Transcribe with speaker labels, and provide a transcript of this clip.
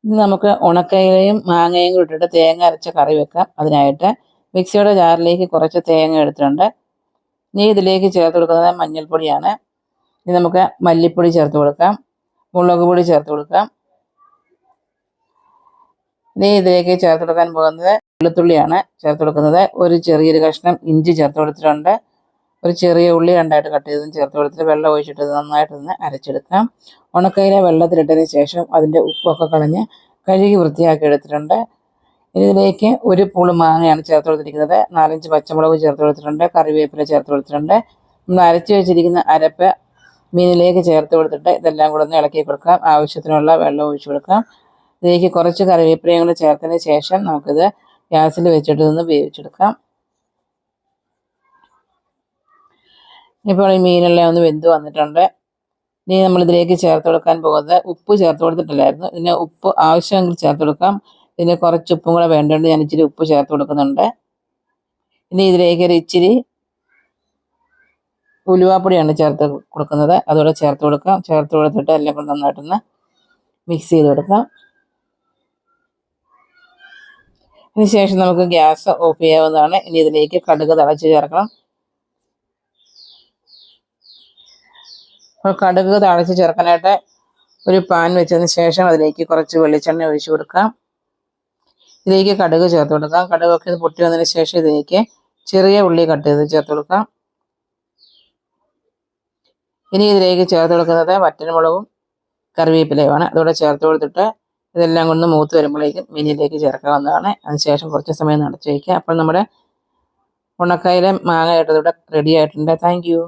Speaker 1: ഇനി നമുക്ക് ഉണക്കയിലയും മാങ്ങയും കൂടി ഇട്ടിട്ട് തേങ്ങ അരച്ച കറി വെക്കാം. അതിനായിട്ട് മിക്സിയുടെ ജാറിലേക്ക് കുറച്ച് തേങ്ങ എടുത്തിട്ടുണ്ട്. ഇനി ഇതിലേക്ക് ചേർത്ത് കൊടുക്കുന്നത് മഞ്ഞൾപ്പൊടിയാണ്. ഇനി നമുക്ക് മല്ലിപ്പൊടി ചേർത്ത് കൊടുക്കാം, മുളക് പൊടി ചേർത്ത് കൊടുക്കാം. ഇനി ഇതിലേക്ക് ചേർത്ത് കൊടുക്കാൻ പോകുന്നത് വെളുത്തുള്ളിയാണ് ചേർത്ത് കൊടുക്കുന്നത്. ഒരു ചെറിയൊരു കഷ്ണം ഇഞ്ചി ചേർത്ത് കൊടുത്തിട്ടുണ്ട്. ഒരു ചെറിയ ഉള്ളി രണ്ടായിട്ട് കട്ട് ചെയ്തതും ചേർത്ത് കൊടുത്തിട്ട് വെള്ളം ഒഴിച്ചിട്ട് നന്നായിട്ടൊന്ന് അരച്ചെടുക്കാം. ഉണക്കയില വെള്ളത്തിലിട്ടതിന് ശേഷം അതിൻ്റെ ഉപ്പൊക്കെ കളഞ്ഞ് കഴുകി വൃത്തിയാക്കി എടുത്തിട്ടുണ്ട്. ഇനി ഇതിലേക്ക് ഒരു പൂള് മാങ്ങയാണ് ചേർത്ത് കൊടുത്തിരിക്കുന്നത്. 4-5 പച്ചമുളക് ചേർത്ത് കൊടുത്തിട്ടുണ്ട്. കറിവേപ്പില ചേർത്ത് കൊടുത്തിട്ടുണ്ട്. നമ്മൾ അരച്ച് വെച്ചിരിക്കുന്ന അരപ്പ് മീനിലേക്ക് ചേർത്ത് കൊടുത്തിട്ട് ഇതെല്ലാം കൂടെ ഒന്ന് ഇളക്കി കൊടുക്കാം. ആവശ്യത്തിനുള്ള വെള്ളം ഒഴിച്ചു കൊടുക്കാം. ഇതിലേക്ക് കുറച്ച് കറിവേപ്പിലയും കൂടെ ചേർത്തതിന് ശേഷം നമുക്കിത് ഗ്യാസിൽ വെച്ചിട്ട് ഒന്ന് വേവിച്ചെടുക്കാം. ഇപ്പോൾ ഈ മീനെല്ലാം ഒന്ന് വെന്ത് വന്നിട്ടുണ്ട്. ഇനി നമ്മളിതിലേക്ക് ചേർത്ത് കൊടുക്കാൻ പോകുന്നത് ഉപ്പ് ചേർത്ത് കൊടുത്തിട്ടില്ലായിരുന്നു. ഇതിന് ഉപ്പ് ആവശ്യമെങ്കിൽ ചേർത്ത് കൊടുക്കാം. ഇതിന് കുറച്ച് ഉപ്പും കൂടെ വേണ്ടതുകൊണ്ട് ഞാൻ ഇച്ചിരി ഉപ്പ് ചേർത്ത് കൊടുക്കുന്നുണ്ട്. ഇനി ഇതിലേക്ക് ഒരു ഇച്ചിരി ഉലുവാപ്പൊടിയാണ് ചേർത്ത് കൊടുക്കുന്നത്. അതുകൂടെ ചേർത്ത് കൊടുക്കാം. ചേർത്ത് കൊടുത്തിട്ട് എല്ലാം കൂടെ നന്നായിട്ടൊന്ന് മിക്സ് ചെയ്ത് കൊടുക്കാം. അതിന് ശേഷം നമുക്ക് ഗ്യാസ് ഓഫ് ചെയ്യാവുന്നതാണ്. ഇനി ഇതിലേക്ക് കടുക് തിളച്ച് ചേർക്കണം. അപ്പോൾ കടുക് തിളച്ച് ചേർക്കാനായിട്ട് ഒരു പാൻ വെച്ചതിന് ശേഷം അതിലേക്ക് കുറച്ച് വെളിച്ചെണ്ണ ഒഴിച്ച് കൊടുക്കാം. ഇതിലേക്ക് കടുക് ചേർത്ത് കൊടുക്കാം. കടുകൊക്കെ ഇത് പൊട്ടി വന്നതിന് ശേഷം ഇതിലേക്ക് ചെറിയ ഉള്ളി കട്ട് ചെയ്ത് ചേർത്ത് കൊടുക്കാം. ഇനി ഇതിലേക്ക് ചേർത്ത് കൊടുക്കുന്നത് വറ്റൽമുളകും കറിവേപ്പിലയുമാണ്. അതുകൂടെ ചേർത്ത് കൊടുത്തിട്ട് ഇതെല്ലാം കൊണ്ട് മൂത്ത് വരുമ്പോഴേക്കും മീനിലേക്ക് ചേർക്കാവുന്നതാണ്. അതിനുശേഷം കുറച്ച് സമയം അടച്ച് വയ്ക്കുക. അപ്പോൾ നമ്മുടെ ഉണക്കയില മാങ്ങ ഇട്ടതോടെ റെഡി ആയിട്ടുണ്ട്. Thank you.